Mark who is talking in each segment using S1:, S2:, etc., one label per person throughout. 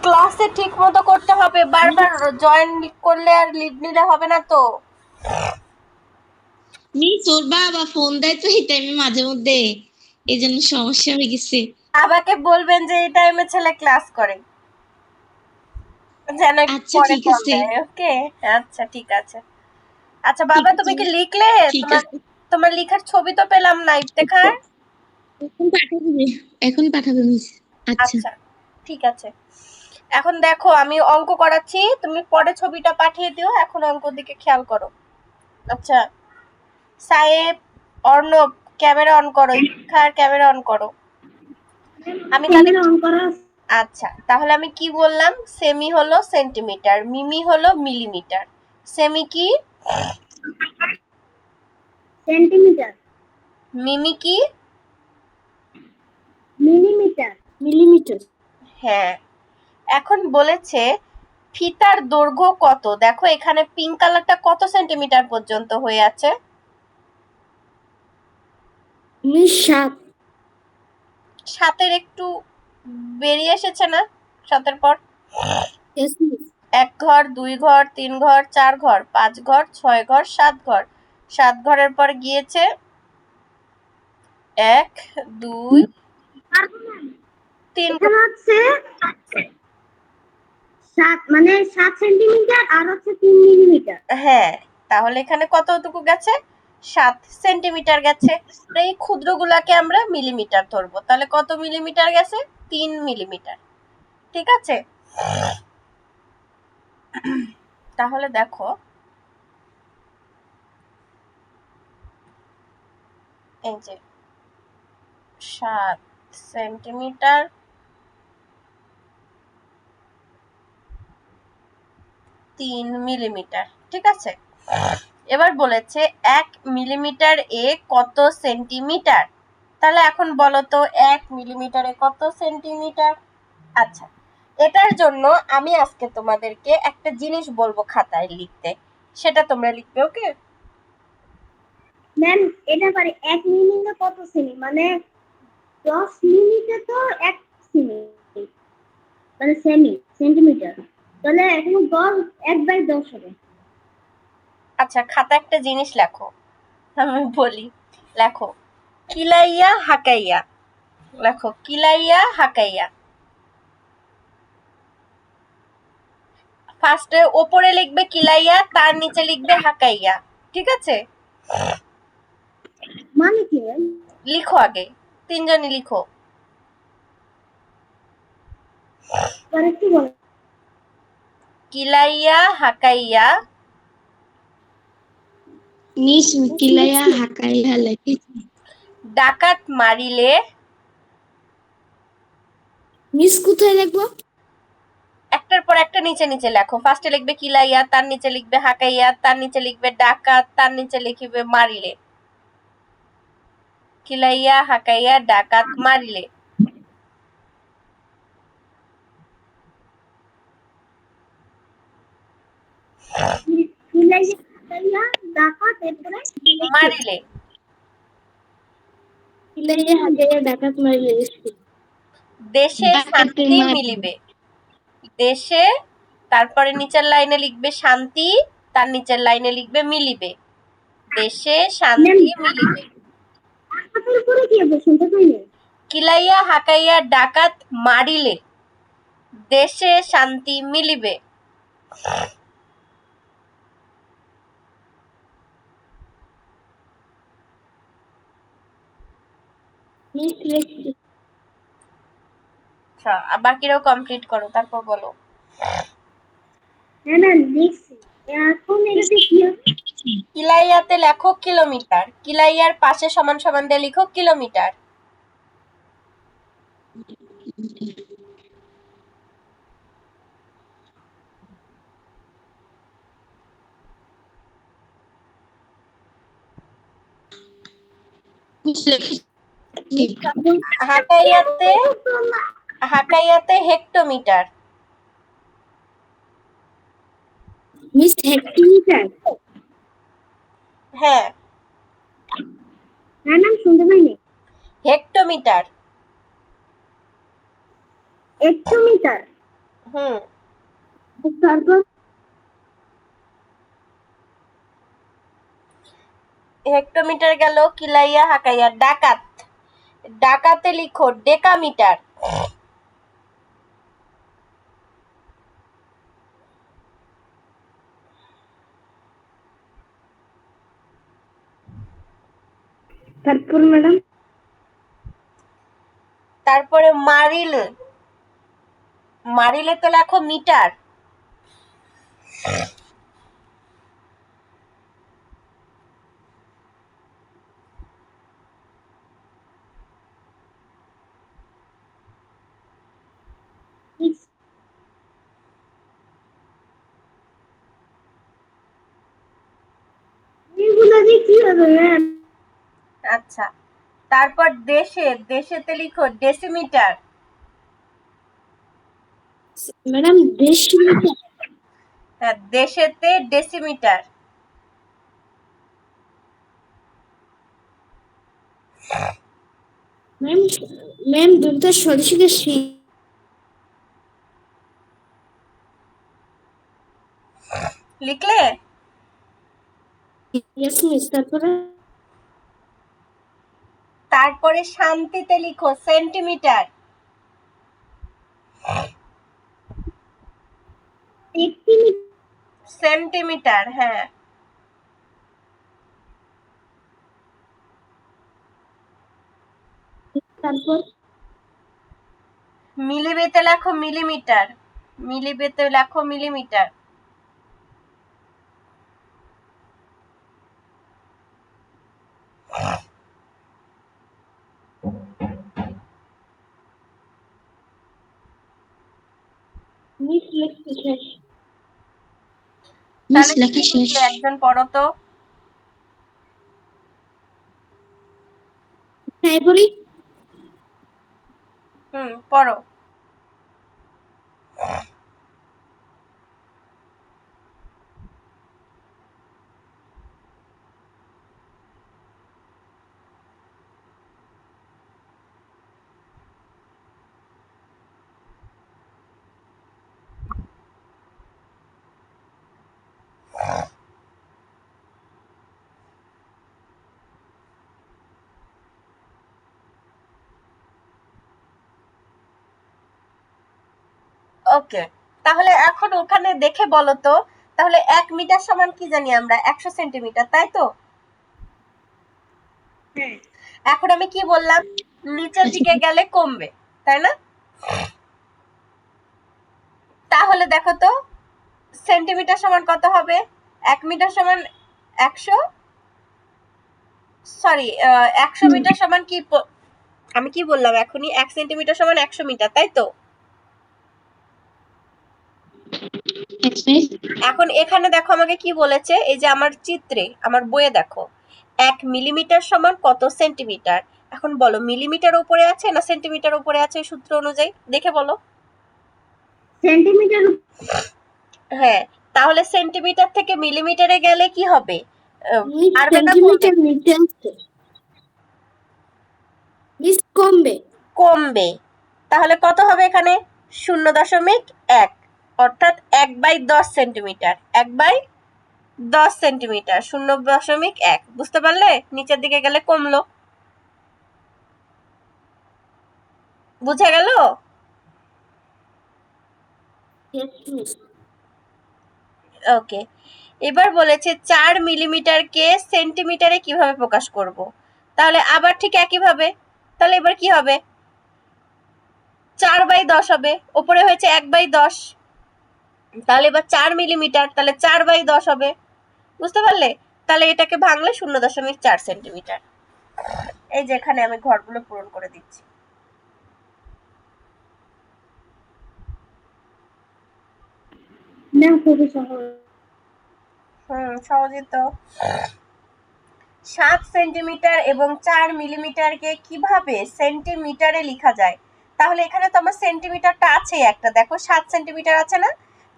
S1: ক্লাসে ঠিক মতো করতে হবে, বারবার জয়েন করলে আর লিড নিলে হবে না তো।
S2: মিস ওর বাবা ফোন দেয় তো এই টাইমে মাঝে মধ্যে, এই জন্য সমস্যা হয়ে গেছে।
S1: আমাকে বলবেন যে এই টাইমে ছেলে ক্লাস করে, যেন একটু
S2: আচ্ছা
S1: পরে
S2: ঠিক
S1: কল
S2: আছে,
S1: দেয়। ওকে, আচ্ছা ঠিক আছে। আচ্ছা
S2: ঠিক
S1: বাবা,
S2: আছে,
S1: তুমি কি লিখলে?
S2: ঠিক
S1: তোমার
S2: আছে।
S1: তোমার লেখার ছবি তো পেলাম না ইফতেখার।
S2: এখন পাঠাবে, এখন পাঠাবে মিস। আচ্ছা
S1: আচ্ছা ঠিক আছে। এখন দেখো আমি অঙ্ক করাচ্ছি, তুমি পরে ছবিটা পাঠিয়ে দিও, এখন অঙ্ক দিকে খেয়াল করো। আচ্ছা সাহেব, অর্ণব, ক্যামেরা অন করো, ইফতেখার ক্যামেরা অন করো। আমি তাহলে
S3: ক্যামেরা অন করা।
S1: আচ্ছা তাহলে আমি কি বললাম? সেমি হলো সেন্টিমিটার, মিমি হলো মিলিমিটার। সেমি কি?
S3: সেন্টিমিটার।
S1: মিমি কি?
S3: মিলিমিটার। মিলিমিটার।
S1: হ্যাঁ। এখন বলেছে ফিতার দৈর্ঘ্য কত। দেখো এখানে পিঙ্ক কালারটা কত সেন্টিমিটার পর্যন্ত হয়ে আছে?
S3: মিস 7।
S1: সাতের একটু বেরিয়ে এসেছে না? সাতের পর
S3: ইয়েস মিস।
S1: 1 ঘর, 2 ঘর, 3 ঘর, 4 ঘর, 5 ঘর, 6 ঘর, 7 ঘর। 7 ঘরের পর গিয়েছে 1, 2, 3 ঘর।
S3: এখানে হচ্ছে 7, মানে 7 সেন্টিমিটার আর হচ্ছে 3 মিলিমিটার।
S1: হ্যাঁ, তাহলে এখানে কতটুকু গেছে? 7 সেন্টিমিটার গেছে। এই ক্ষুদ্রগুলাকে আমরা মিলিমিটার ধরবো, তাহলে কত মিলিমিটার গেছে? 3 মিলিমিটার। ঠিক আছে, তাহলে দেখো এই যে 7 সেন্টিমিটার, 3 মিলিমিটার। ঠিক আছে, এবার বলেছে 1 মিলিমিটার এ কত সেন্টিমিটার। তাহলে এখন বলো তো 1 মিলিমিটারে কত সেন্টিমিটার? আচ্ছা, এটার জন্য আমি আজকে তোমাদেরকে একটা জিনিস বলবো খাতায় লিখতে, সেটা তোমরা লিখবে। ওকে?
S3: ম্যাম এটা পারে 1 মিলিমিটার কত সেমি, মানে 10 মিলিমিটার তো 1 সেমি, মানে সেমি সেন্টিমিটার। তাহলে এখানে 10 1/10 হবে।
S1: আচ্ছা খাতা একটা জিনিস লেখো, আমি বলি, লেখো কিলাইয়া হাকাইয়া। লেখো কিলাইয়া হাকাইয়া। ফার্স্টে ওপরে লিখবে কিলাইয়া, তার নিচে লিখবে হাকাইয়া। ঠিক আছে,
S3: মানে কি ম্যাম?
S1: লিখো আগে, তিনজনই লিখো।
S3: পরে কি বল?
S1: কিলাইয়া হাকাইয়া।
S2: মিস কিলাইয়া হাকাইয়া লেখেছি।
S1: ডাকাত মারিলে।
S3: মিস কোথায় লিখবো?
S1: একটার পর একটা নিচে নিচে লেখো। ফার্স্টে লিখবে কিলাইয়া, তার নিচে লিখবে হাকাইয়া, তার নিচে লিখবে ডাকাত, তার নিচে লিখবে মারিলে। কিলাইয়া হাকাইয়া ডাকাত মারিলে।
S3: কিলাইয়া হাকাইয়া ডাকাত, এরপরে
S1: মারিলে।
S3: কিলাইয়া হাকাইয়া ডাকাত মারিলে।
S1: দেশে
S2: ডাকাতের
S1: শান্তি
S2: মার।
S1: মিলিবে। দেশে, তারপরে নিচের লাইনে লিখবে শান্তি, তার নিচের লাইনে লিখবে মিলিবে। দেশে
S3: ম্যাম
S1: শান্তি মিলিবে।
S3: ডাকাতের উপরে কি হবে শুনতে পাইনি।
S1: কিলাইয়া হাকাইয়া ডাকাত মারিলে দেশে শান্তি মিলিবে।
S3: মিস লিখছি।
S1: আচ্ছা, আর বাকিরাও কমপ্লিট করো, তারপর বলো।
S3: হ্যাঁ ম্যাম লিখছি। এখন এটাতে কি হবে?
S1: কিলাইয়াতে লেখো কিলোমিটার, কিলাইয়ার পাশে সমান সমান দিয়ে লিখো কিলোমিটার।
S2: মিস লেখেছি।
S1: হাকাইয়াতে, হাকাইয়াতে হেক্টোমিটার।
S3: Miss hectometre.
S1: হ্যাঁ,
S3: হ্যাঁ ম্যাম শুনতে পাইনি।
S1: হেক্টোমিটার।
S3: হেক্টোমিটার।
S1: হুম,
S3: তারপর
S1: হেক্টোমিটার গেল কিলাইয়া হাকাইয়া। ডাকাত, ডাকাতে লিখো ডেকামিটার।
S3: তারপর ম্যাডাম
S1: তারপরে মারিল, মারিলে তো লেখো মিটার।
S3: এগুলো দিয়ে কি হবে ম্যাম?
S1: আচ্ছা, তারপর দেশে, দেশেতে লিখো ডেসিমিটার।
S3: Madam decimetre.
S1: হ্যাঁ, দেশেতে ডেসিমিটার।
S3: ম্যাম ম্যাম দুটো সরিষিকে
S1: লিখলে?
S3: Yes miss. তারপরে
S1: তারপরে শান্তিতে লিখো সেন্টিমিটার। সেন্টিমিটার, হ্যাঁ।
S3: তারপর
S1: মিলিবেতে লেখো মিলিমিটার। মিলিবেতে লেখো মিলিমিটার।
S3: মিস লেখতে শেষ।
S2: মিস
S1: তাহলে
S2: লেখা
S1: কি
S2: শেষ।
S1: লিখলে একজন পড়ো তো।
S3: হ্যাঁ বলি।
S1: পড়ো। ওকে, তাহলে এখন ওখানে দেখে বলো তো, তাহলে 1 মিটার সমান কি জানি আমরা? 100 সেন্টিমিটার, তাই তো?
S3: হ্যাঁ
S1: এখন আমি কি বললাম? নিচের দিকে গেলে কমবে, তাই না? তাহলে দেখো তো সেন্টিমিটার সমান কত হবে? 1 মিটার সমান 100, সরি 100 মিটার সমান কি আমি কি বললাম এখনই? 1 সেন্টিমিটার সমান 100 মিটার, তাই তো?
S2: Yes, miss.
S1: এখন এখানে দেখো আমাকে কি বলেছে, এই যে আমার চিত্রে, আমার বইয়ে দেখো 1 মিলিমিটার সমান কত সেন্টিমিটার। এখন বলো মিলিমিটার উপরে আছে না সেন্টিমিটার উপরে আছে সূত্র অনুযায়ী? দেখে বলো।
S3: সেন্টিমিটার।
S1: হ্যাঁ, তাহলে সেন্টিমিটার থেকে মিলিমিটারে গেলে কি হবে? বাড়বে না কমবে?
S3: সেন্টিমিটার নিচে আছে। মিস কমবে।
S1: কমবে। তাহলে কত হবে এখানে? 0.1, অর্থাৎ 1/10 সেন্টিমিটার। 1/10 সেন্টিমিটার, 0.1। বুঝতে পারলে? নিচের দিকে গেলে কমলো। বুঝে গেল?
S3: Yes miss.
S1: ওকে, এবার বলেছে 4 মিলিমিটারকে সেন্টিমিটারে কিভাবে প্রকাশ করব। তাহলে আবার ঠিক একইভাবে, তাহলে এবার কি হবে? 4/10 হবে, ওপরে হয়েছে 1/10, তাহলে এবার 4 মিলিমিটার, তাহলে 4/10 হবে। বুঝতে পারলে? তাহলে এটাকে ভাঙলে 0.4 সেন্টিমিটার। এই যে এখানে আমি ঘরগুলো পূরণ করে দিচ্ছি।
S3: না খুবই সহজ।
S1: সহজই তো। 7 সেন্টিমিটার এবং 4 মিলিমিটারকে কিভাবে সেন্টিমিটারে লেখা যায়? তাহলে এখানে তো আমার সেন্টিমিটারটা আছে একটা, দেখো 7 সেন্টিমিটার আছে না?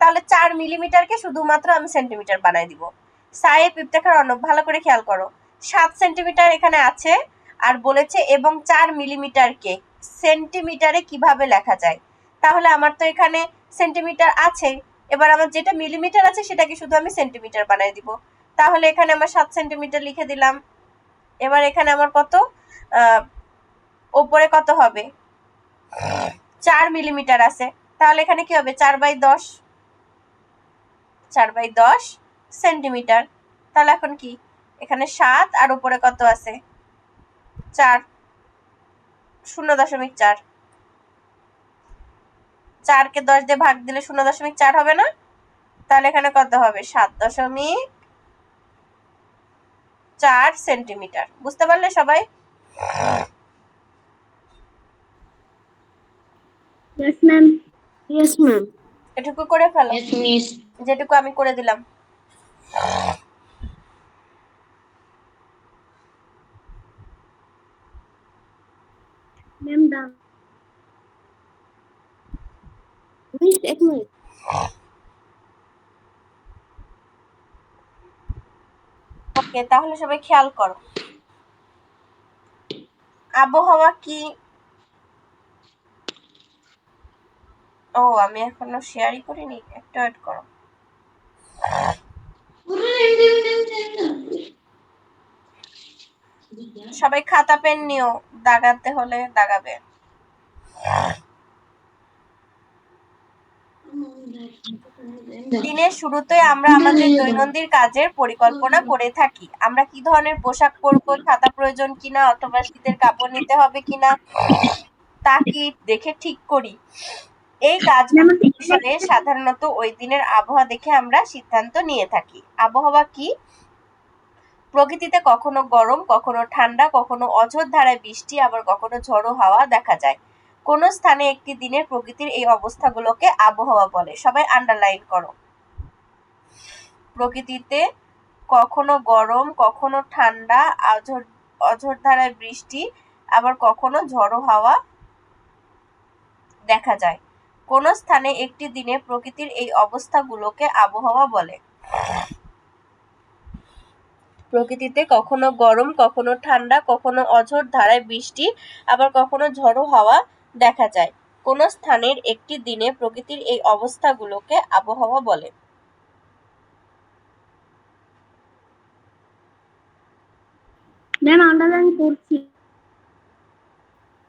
S1: তাহলে 4 মিলিমিটারকে শুধুমাত্র আমি সেন্টিমিটার বানাই দিব। সাহেব ইফতেখার অর্ণব, ভালো করে খেয়াল করো। 7 সেন্টিমিটার এখানে আছে, আর বলেছে এবং 4 মিলিমিটারকে সেন্টিমিটারে কিভাবে লেখা যায়। তাহলে আমার তো এখানে সেন্টিমিটার আছে, এবার আমার যেটা মিলিমিটার আছে সেটাকে শুধু আমি সেন্টিমিটার বানাই দিব। তাহলে এখানে আমার 7 সেন্টিমিটার লিখে দিলাম। এবার এখানে আমার কত, ওপরে কত হবে, 4 মিলিমিটার আছে, তাহলে এখানে কি হবে 4/10, 4/10 সেন্টিমিটার। তাহলে এখন কি, এখানে 7 আর উপরে কত আছে 4, 0.4, 4কে 10 দিয়ে ভাগ দিলে 0.4 হবে না? তাহলে এখানে কত হবে 7.4 সেন্টিমিটার। বুঝতে পারলে সবাই?
S3: Yes, ma'am. Yes, ma'am.
S1: এটুকু করে ফেলো,
S2: Yes, miss.
S1: যেটুকু আমি করে দিলাম।
S3: Ma'am, done. Miss, एक मिनट।
S1: ওকে, তাহলে সবাই খেয়াল করো, আবহাওয়া কি, ও আমি এখনো শেয়ারই করিনি, একটু ওয়েট করো। সবাই খাতা পেন নিও, দাগাতে হলে দাগাবে। দিনের শুরুতে আমরা আমাদের দৈনন্দিন কাজের পরিকল্পনা করে থাকি। আমরা কি ধরনের পোশাক পরবো, ছাতা প্রয়োজন কিনা অথবা শীতের কাপড় নিতে হবে কিনা তা কি দেখে ঠিক করি। এই কাজগুলো অনুসারে সাধারণত ওই দিনের আবহাওয়া দেখে আমরা সিদ্ধান্ত নিয়ে থাকি। আবহাওয়া কি, প্রকৃতিতে কখনো গরম, কখনো ঠান্ডা, কখনো অঝোর ধারায় বৃষ্টি, আবার কখনো ঝড়ো হাওয়া দেখা যায়। কোন স্থানে একটি দিনের প্রকৃতির এই অবস্থাগুলোকে আবহাওয়া বলে। সবাই আন্ডারলাইন করো। প্রকৃতিতে কখনো গরম, কখনো ঠান্ডা, অঝোর ধারায় বৃষ্টি, আবার কখনো ঝড়ো হাওয়া দেখা যায়। কোন স্থানে একটি দিনে প্রকৃতির এই অবস্থাগুলোকে আবহাওয়া বলে। প্রকৃতিতে কখনো গরম, কখনো ঠান্ডা, কখনো অঝোর ধারায় বৃষ্টি, আবার কখনো ঝড়ো হাওয়া দেখা যায়। কোন স্থানের একটি দিনে প্রকৃতির এই অবস্থাগুলোকে আবহাওয়া বলে।
S3: मैम अंडरलाइन করছি।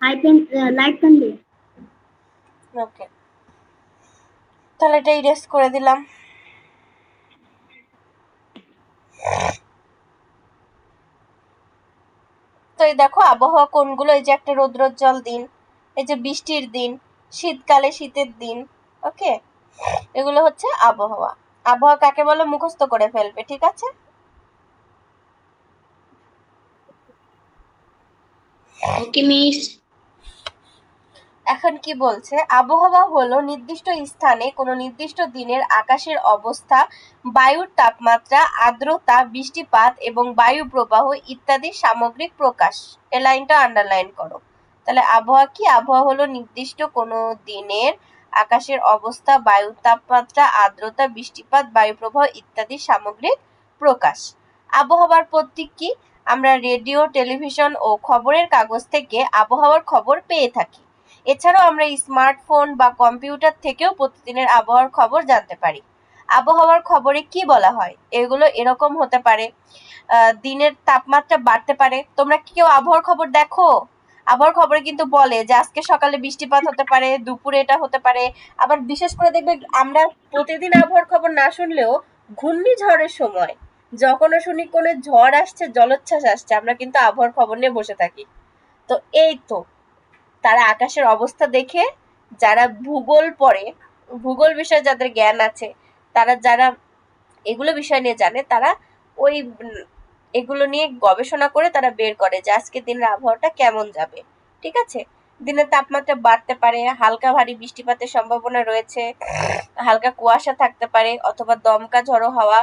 S3: হাই পেন, লাইট পেন দিয়ে।
S1: ওকে, তাহলে এটা ইরেজ করে দিলাম। তো এই দেখো আবহাওয়া কোনগুলো, এই যে একটা রৌদ্রোজ্জ্বল দিন, এই যে বৃষ্টির দিন, শীতকালে শীতের দিন। ওকে, এগুলো হচ্ছে আবহাওয়া। আবহাওয়া কাকে বলে মুখস্থ করে ফেলবে, ঠিক আছে?
S2: Okay, miss.
S1: এখন কি বলছে, আবহাওয়া হলো নির্দিষ্ট স্থানে কোনো নির্দিষ্ট দিনের আকাশের অবস্থা, বায়ুর তাপমাত্রা, আর্দ্রতা, বৃষ্টিপাত এবং বায়ু প্রবাহ ইত্যাদি সামগ্রিক প্রকাশ। এই লাইনটা আন্ডারলাইন করো। তাহলে আবহাওয়া কি, আবহাওয়া হলো নির্দিষ্ট কোনো দিনের আকাশের অবস্থা, বায়ুর তাপমাত্রা, আর্দ্রতা, বৃষ্টিপাত, বায়ু প্রবাহ ইত্যাদি সামগ্রিক প্রকাশ। আবহাওয়ার প্রতীক কি, আমরা রেডিও, টেলিভিশন ও খবরের কাগজ থেকে আবহাওয়ার খবর পেয়ে থাকি। এছাড়াও আমরা স্মার্টফোন বা কম্পিউটার থেকেও প্রতিদিনের আবহাওয়ার খবর জানতে পারি। আবহাওয়ার খবরে কি বলা হয়, এগুলো এরকম হতে পারে, দিনের তাপমাত্রা বাড়তে পারে। তোমরা কি কেউ আবহাওয়ার খবর দেখো? আবহাওয়ার খবরে কিন্তু বলে যে আজকে সকালে বৃষ্টিপাত হতে পারে, দুপুরে এটা হতে পারে। আবার বিশেষ করে দেখবে আমরা প্রতিদিন আবহাওয়ার খবর না শুনলেও ঘূর্ণিঝড়ের সময় যখন শুনি কোনো ঝড় আসছে, জলোচ্ছ্বাস আসছে, আমরা কিন্তু আবহাওয়ার খবর নিয়ে বসে থাকি। তো এই তো, তারা আকাশের অবস্থা দেখে, যারা ভূগোল পড়ে, ভূগোল বিষয়ে যাদের জ্ঞান আছে, তারা যারা এগুলো বিষয় নিয়ে জানে, তারা ওই এগুলো নিয়ে গবেষণা করে তারা বের করে যে আজকে দিনের আবহাওয়াটা কেমন যাবে। ঠিক আছে, দিনের তাপমাত্রা বাড়তে পারে, হালকা ভারী বৃষ্টিপাতের সম্ভাবনা রয়েছে, হালকা কুয়াশা থাকতে পারে, অথবা দমকা ঝড়ো হাওয়া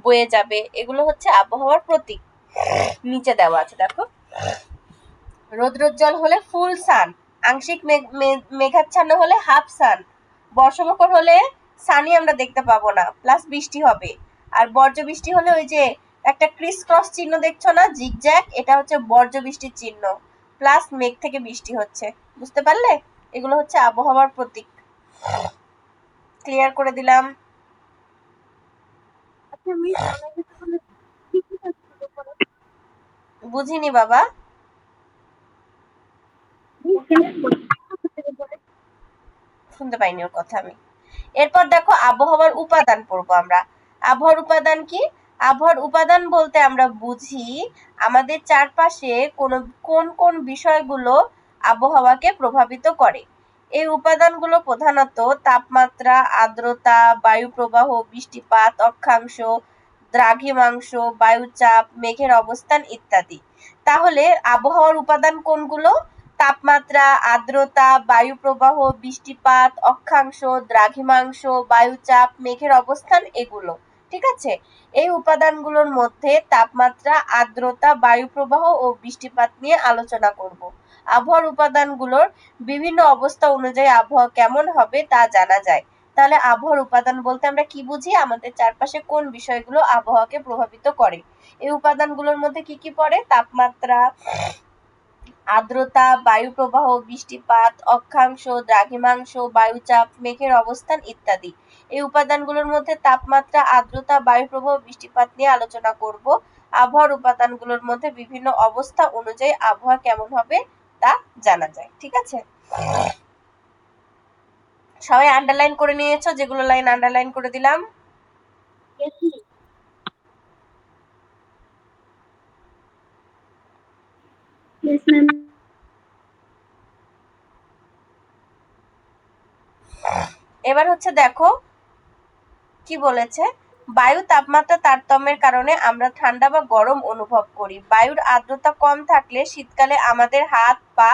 S1: বয়ে যাবে। এগুলো হচ্ছে আবহাওয়ার প্রতীক। নিচে দেওয়া আছে দেখো, রৌদ্রোজ্জ্বল হলে ফুল সান, আংশিক মেঘাচ্ছন্ন হলে হাফ সান, বর্ষমুখর হলে সানই আমরা দেখতে পাবো না, প্লাস বৃষ্টি হবে। আর বর্জ্য বৃষ্টি হলে ওই যে একটা ক্রিস ক্রস চিহ্ন দেখছো না, জিগজ্যাগ, এটা হচ্ছে বর্জ্য বৃষ্টির চিহ্ন, প্লাস মেঘ থেকে বৃষ্টি হচ্ছে। বুঝতে পারলে? এগুলো হচ্ছে আবহাওয়ার প্রতীক। ক্লিয়ার করে দিলাম। বুঝিনি বাবা, শুনতে পাইনি ওর কথা আমি। এরপর দেখো আবহাওয়ার উপাদান পড়বো আমরা। আবহাওয়ার উপাদান কি? আবহাওয়ার উপাদান বলতে আমরা বুঝি আমাদের চারপাশে কোন কোন বিষয়গুলো আবহাওয়াকে প্রভাবিত করে। এই উপাদানগুলো প্রধানত তাপমাত্রা, আর্দ্রতা, বায়ু প্রবাহ, বৃষ্টিপাত, অক্ষাংশ, দ্রাঘিমাংশ, বায়ুচাপ, মেঘের অবস্থান ইত্যাদি। তাহলে আবহাওয়ার উপাদান কোনগুলো? তাপমাত্রা, আর্দ্রতা, বায়ু প্রবাহ, বৃষ্টিপাত, অক্ষাংশ, দ্রাঘিমাংশ, বায়ুচাপ, মেঘের অবস্থান, এগুলো। ঠিক আছে? এই উপাদানগুলোর মধ্যে তাপমাত্রা, আর্দ্রতা, বায়ু প্রবাহ ও বৃষ্টিপাত নিয়ে আলোচনা করব। আবহাওয়ার উপাদানগুলোর বিভিন্ন অবস্থা অনুযায়ী আবহাওয়া কেমন হবে তা জানা যায়। তাহলে আবহাওয়ার উপাদান বলতে আমরা কি বুঝি? আমাদের চারপাশে কোন বিষয়গুলো আবহাওয়াকে প্রভাবিত করে। এই উপাদানগুলোর মধ্যে কি কি পড়ে? তাপমাত্রা, আর্দ্রতা, বায়ু প্রবাহ, বৃষ্টিপাত, অক্ষাংশ, দ্রাঘিমাংশ, বায়ুচাপ, মেঘের অবস্থান ইত্যাদি। এই উপাদানগুলোর মধ্যে তাপমাত্রা, আর্দ্রতা, বায়ু প্রবাহ, বৃষ্টিপাত নিয়ে আলোচনা করব। আবহাওয়ার উপাদানগুলোর মধ্যে বিভিন্ন অবস্থা অনুযায়ী আবহাওয়া কেমন হবে তা জানা যায়। ঠিক আছে? সবাই আন্ডারলাইন করে নিয়েছো? যেগুলো লাইন আন্ডারলাইন করে দিলাম।
S3: Yes, ma'am.
S1: এবার হচ্ছে দেখো কি বলেছে। বায়ু তাপমাত্রা তারতম্যের কারণে আমরা ঠান্ডা বা গরম অনুভব করি। বায়ুর আর্দ্রতা কম থাকলে শীতকালে আমাদের হাত, পা,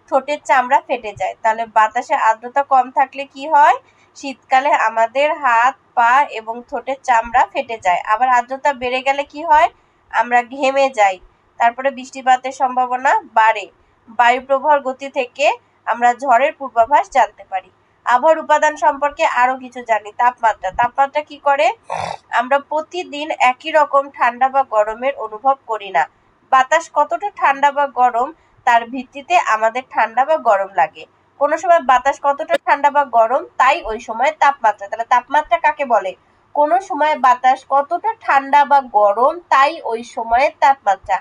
S1: ঠোঁটের চামড়া ফেটে যায়। তাহলে বাতাসে আর্দ্রতা কম থাকলে কি হয়? শীতকালে আমাদের হাত, পা এবং ঠোঁটের চামড়া ফেটে যায়। আবার আর্দ্রতা বেড়ে গেলে কি হয়? আমরা ঘেমে যাই। তারপরে বৃষ্টিপাতের সম্ভাবনা বাড়ে। বায়ু প্রবাহের গতি থেকে আমরা ঝড়ের পূর্বাভাস জানতে পারি। আবহাওয়ার উপাদান সম্পর্কে আরো কিছু জানি। তাপমাত্রা। তাপমাত্রা কি করে? আমরা প্রতিদিন একই রকম ঠান্ডা বা গরমের অনুভব করি না। বাতাস কতটা ঠান্ডা বা গরম তার ভিত্তিতে আমাদের ঠান্ডা বা গরম লাগে। কোনো সময় বাতাস কতটা ঠান্ডা বা গরম তাই ওই সময় তাপমাত্রা। তাহলে তাপমাত্রা কাকে বলে? কোনো সময় বাতাস কতটা ঠান্ডা বা গরম তাই ওই সময়ের তাপমাত্রা।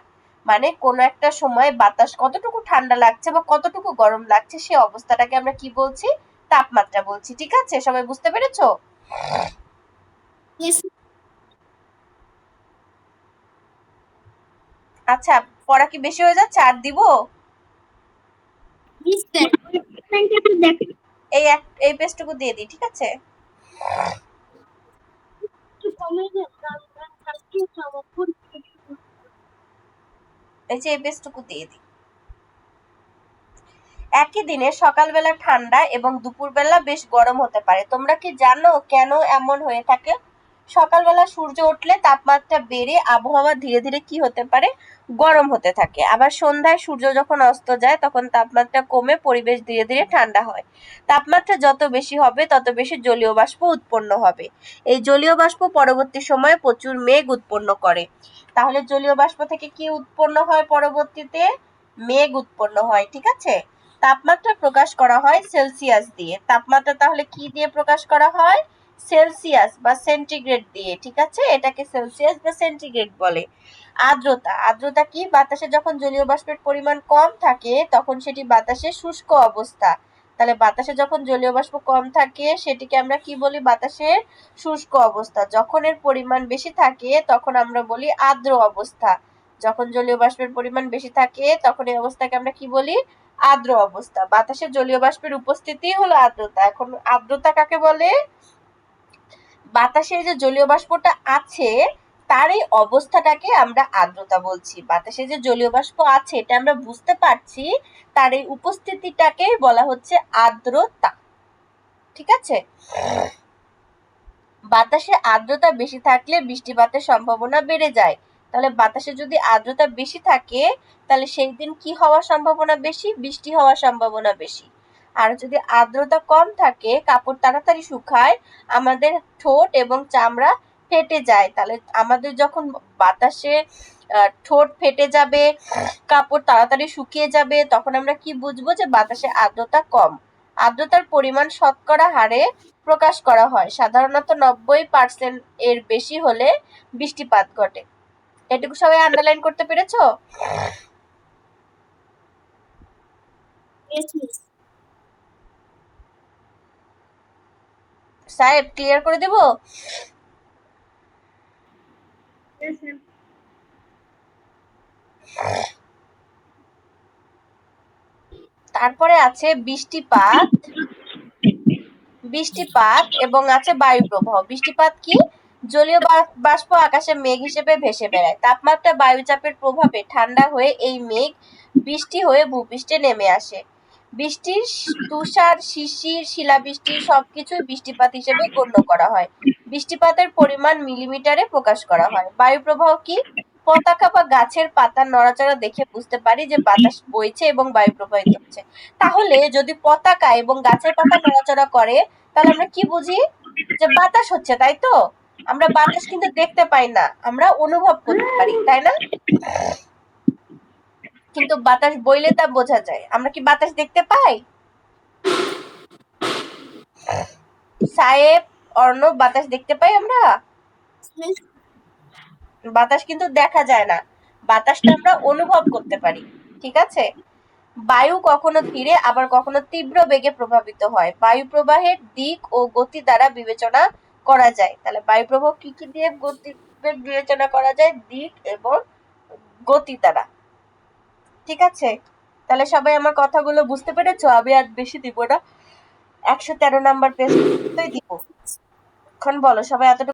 S1: মানে কোনো একটা সময় বাতাস কতটুকু ঠান্ডা লাগছে বা কতটুকু গরম লাগছে সে অবস্থাটাকে আমরা কি বলছি? তাপমাত্রা বলছি। ঠিক আছে? সবাই বুঝতে পেরেছো?
S2: Yes,
S1: আচ্ছা, পড়া কি বেশি হয়ে যাচ্ছে? আর দিব?
S2: yes, sir.
S3: Thank you to that.
S1: এই পেজটুকু দিয়ে দিই। ঠিক আছে? এই যে এই পেজটুকু দিয়ে দিই। একই দিনে সকালবেলা ঠান্ডা এবং দুপুরবেলা বেশ গরম হতে পারে। তোমরা কি জানো কেন এমন হয়ে থাকে? সকালবেলা সূর্য উঠলে তাপমাত্রা বেড়ে আবহাওয়া ধীরে ধীরে কি হতে পারে? গরম হতে থাকে। আবার সন্ধ্যায় সূর্য যখন অস্ত যায় তখন তাপমাত্রা কমে পরিবেশ ধীরে ধীরে ঠান্ডা হয়। তাপমাত্রা যত বেশি হবে তত বেশি জলীয় বাষ্প উৎপন্ন হবে। এই জলীয় বাষ্প পরবর্তী সময়ে প্রচুর মেঘ উৎপন্ন করে। তাহলে জলীয় বাষ্প থেকে কি উৎপন্ন হয়? পরবর্তীতে মেঘ উৎপন্ন হয়। ঠিক আছে? তাপমাত্রা প্রকাশ করা হয় সেলসিয়াস দিয়ে। তাপমাত্রা তাহলে কি দিয়ে প্রকাশ করা হয়? সেলসিয়াস বা সেন্টিগ্রেড দিয়ে। ঠিক আছে? এটাকে সেলসিয়াস বা সেন্টিগ্রেড বলে। আর্দ্রতা। আর্দ্রতা কি? বাতাসে যখন জলীয় বাষ্পের পরিমাণ কম থাকে তখন সেটি বাতাসে শুষ্ক অবস্থা। তাহলে বাতাসে যখন জলীয় বাষ্প কম থাকে সেটিকে আমরা কি বলি? বাতাসের শুষ্ক অবস্থা। যখন এর পরিমাণ বেশি থাকে তখন আমরা বলি আর্দ্র অবস্থা। যখন জলীয় বাষ্পের পরিমাণ বেশি থাকে তখন এই অবস্থাকে আমরা কি বলি? আর্দ্র অবস্থা। বাতাসে জলীয় বাষ্পের উপস্থিতি হলো আর্দ্রতা। এখন আর্দ্রতা কাকে বলে? বাতাসে যে জলীয় বাষ্পটা আছে তার এই অবস্থাটাকে আমরা আর্দ্রতা বলছি। বাতাসে যে জলীয় বাষ্প আছে এটা আমরা বুঝতে পারছি, তার এই উপস্থিতিটাকে বলা হচ্ছে আর্দ্রতা। ঠিক আছে? বাতাসে আর্দ্রতা বেশি থাকলে বৃষ্টিপাতের সম্ভাবনা বেড়ে যায়। তাহলে বাতাসে যদি আর্দ্রতা বেশি থাকে তাহলে সেই দিন কি হওয়ার সম্ভাবনা বেশি? বৃষ্টি হওয়ার সম্ভাবনা বেশি। আর যদি আর্দ্রতা কম থাকে, কাপড় তাড়াতাড়ি শুকায়, আমাদের ঠোঁট এবং চামড়া ফেটে যায়। তাহলে আমাদের যখন বাতাসে ঠোঁট ফেটে যাবে, কাপড় তাড়াতাড়ি শুকিয়ে যাবে, তখন আমরা কি বুঝবো? যে বাতাসে আর্দ্রতা কম। আর্দ্রতার পরিমাণ শতকরা হারে প্রকাশ করা হয়। সাধারণত 90% এর বেশি হলে বৃষ্টিপাত ঘটে। এটুকু সবাই আন্ডারলাইন করতে পেরেছো? সাহেব ক্লিয়ার করে দেব?
S3: Yes, ma'am.
S1: তারপরে আছে বৃষ্টিপাত, বৃষ্টিপাত এবং আছে বায়ু প্রবাহ। বৃষ্টিপাত কি? জলীয় বাষ্প আকাশে মেঘ হিসেবে ভেসে বেড়ায়। তাপমাত্রা বায়ুচাপের প্রভাবে ঠান্ডা হয়ে এই মেঘ বৃষ্টি হয়ে ভূপৃষ্ঠে নেমে আসে। বৃষ্টির তুষার, শিশির, শিলাবৃষ্টি সবকিছুই বৃষ্টিপাত হিসেবে গণ্য করা হয়। বৃষ্টিপাতের পরিমাণ মিলিমিটারে প্রকাশ করা হয়। বায়ু প্রবাহ কি? পতাকা বা গাছের পাতার নড়াচড়া দেখে বুঝতে পারি যে বাতাস বইছে এবং বায়ু প্রবাহিত হচ্ছে। তাহলে যদি পতাকা এবং গাছের পাতা নড়াচড়া করে তাহলে আমরা কি বুঝি? যে বাতাস হচ্ছে, তাই তো? আমরা বাতাস কিন্তু দেখতে পাই না, আমরা অনুভব করতে পারি, তাই না? কিন্তু বাতাস বইলে তা বোঝা যায়। আমরা কি বাতাস দেখতে পাই? সাহেব, অর্ণব, বাতাস দেখতে পাই আমরা? বাতাস কিন্তু দেখা যায় না, বাতাসটা আমরা অনুভব করতে পারি। ঠিক আছে? বায়ু কখনো ধীরে আবার কখনো তীব্র বেগে প্রভাবিত হয়। বায়ু প্রবাহের দিক ও গতি দ্বারা বিবেচনা করা যায়। তাহলে বায়ু প্রবাহ কি কি দিয়ে গতিবেগ বিবেচনা করা যায়? দিক এবং গতি দ্বারা। ঠিক আছে? তাহলে সবাই আমার কথাগুলো বুঝতে পেরেছো? আমি আর বেশি দিব না, 113 নাম্বার পেজটাই দিব। এখন বলো সবাই এতটুকু